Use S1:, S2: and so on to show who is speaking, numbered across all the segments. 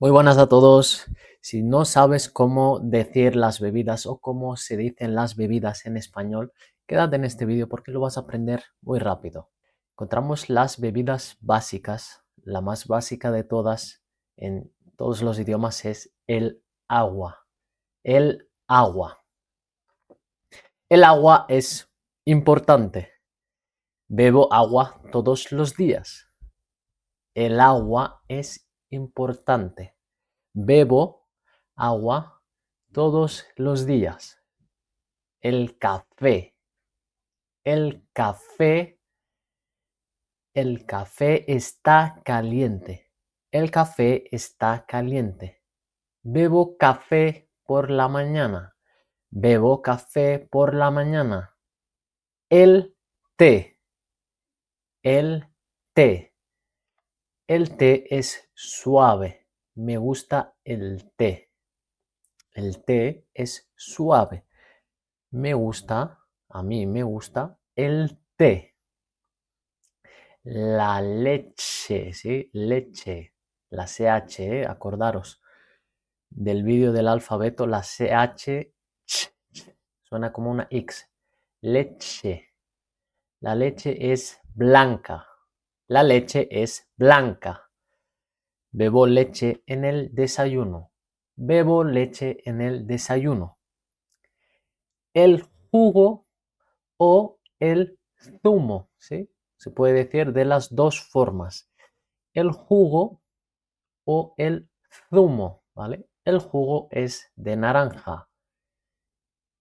S1: Muy buenas a todos. Si no sabes cómo decir las bebidas o cómo se dicen las bebidas en español, quédate en este vídeo porque lo vas a aprender muy rápido. Encontramos las bebidas básicas. La más básica de todas en todos los idiomas es el agua. El agua. El agua es importante. Bebo agua todos los días. El agua es importante. Bebo agua todos los días. El café. El café. El café está caliente. El café está caliente. Bebo café por la mañana. Bebo café por la mañana. El té. El té. El té es suave. Me gusta el té. El té es suave. Me gusta, a mí me gusta el té. La leche, ¿sí? Leche. La CH, acordaros del vídeo del alfabeto, la CH suena como una X. Leche. La leche es blanca. La leche es blanca. Bebo leche en el desayuno. Bebo leche en el desayuno. El jugo o el zumo, ¿sí? Se puede decir de las dos formas. El jugo o el zumo, ¿vale? El jugo es de naranja.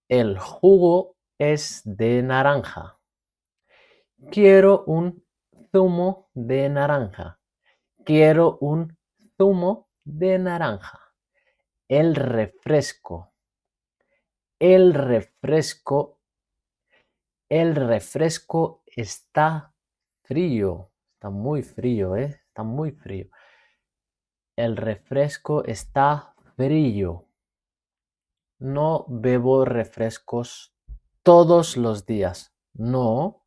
S1: El jugo es de naranja. Quiero un zumo de naranja. Quiero un zumo de naranja. El refresco. El refresco. El refresco está frío. Está muy frío, ¿eh? Está muy frío. El refresco está frío. No bebo refrescos todos los días. No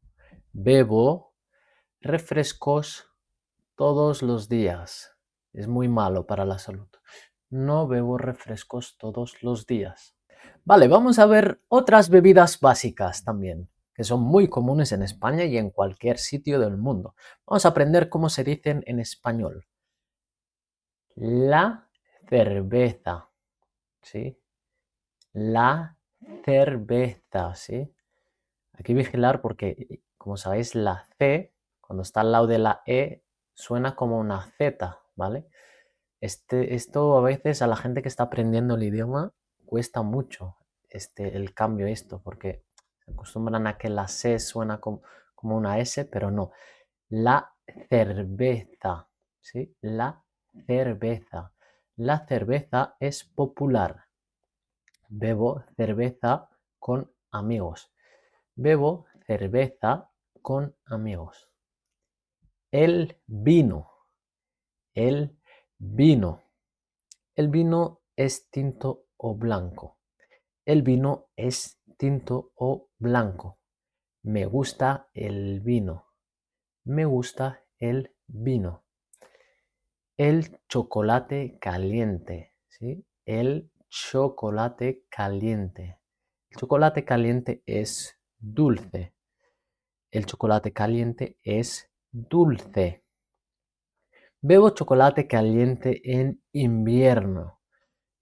S1: bebo refrescos todos los días. Es muy malo para la salud. No bebo refrescos todos los días. Vale, vamos a ver otras bebidas básicas también, que son muy comunes en España y en cualquier sitio del mundo. Vamos a aprender cómo se dicen en español. La cerveza, ¿sí? La cerveza, ¿sí? Aquí vigilar porque, como sabéis, la C, cuando está al lado de la E, suena como una Z, ¿vale? Esto a veces a la gente que está aprendiendo el idioma cuesta mucho el cambio esto, porque se acostumbran a que la C suena como una S, pero no. La cerveza, ¿sí? La cerveza. La cerveza es popular. Bebo cerveza con amigos. Bebo cerveza con amigos. El vino. El vino. El vino es tinto o blanco. El vino es tinto o blanco. Me gusta el vino. Me gusta el vino. El chocolate caliente, ¿sí? El chocolate caliente. El chocolate caliente es dulce. El chocolate caliente es dulce. Bebo chocolate caliente en invierno.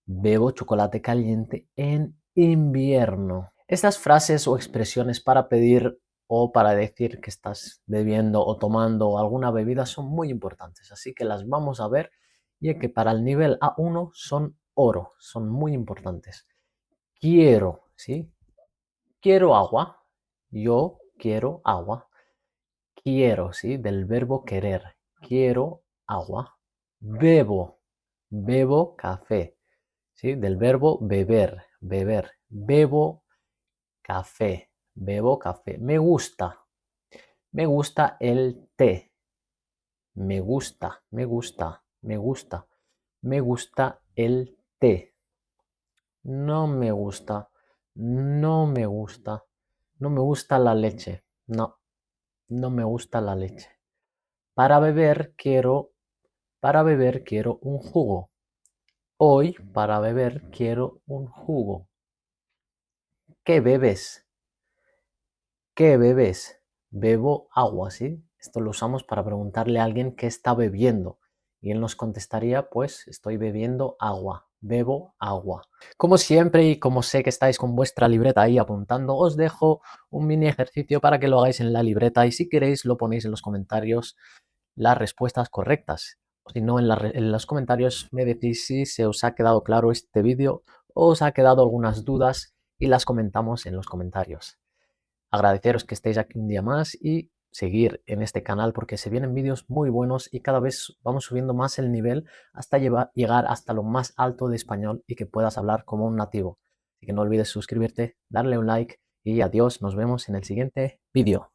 S1: Bebo chocolate caliente en invierno. Estas frases o expresiones para pedir o para decir que estás bebiendo o tomando alguna bebida son muy importantes, así que las vamos a ver, ya que para el nivel A1 son oro, son muy importantes. Quiero, ¿sí? Quiero agua. Yo quiero agua. Quiero, ¿sí? Del verbo querer. Quiero agua. Bebo. Bebo café. ¿Sí? Del verbo beber. Beber. Bebo café. Bebo café. Me gusta. Me gusta el té. Me gusta. Me gusta. Me gusta. Me gusta el té. No me gusta. No me gusta. No me gusta la leche. No. No me gusta la leche. Para beber quiero un jugo. Hoy para beber quiero un jugo. ¿Qué bebes? ¿Qué bebes? Bebo agua, ¿sí? Esto lo usamos para preguntarle a alguien qué está bebiendo. Y él nos contestaría, pues estoy bebiendo agua, bebo agua. Como siempre y como sé que estáis con vuestra libreta ahí apuntando, os dejo un mini ejercicio para que lo hagáis en la libreta y si queréis lo ponéis en los comentarios las respuestas correctas. O si no, en los comentarios me decís si se os ha quedado claro este vídeo o os ha quedado algunas dudas y las comentamos en los comentarios. Agradeceros que estéis aquí un día más y seguir en este canal porque se vienen vídeos muy buenos y cada vez vamos subiendo más el nivel hasta llegar hasta lo más alto de español y que puedas hablar como un nativo. Así que no olvides suscribirte, darle un like y adiós, nos vemos en el siguiente vídeo.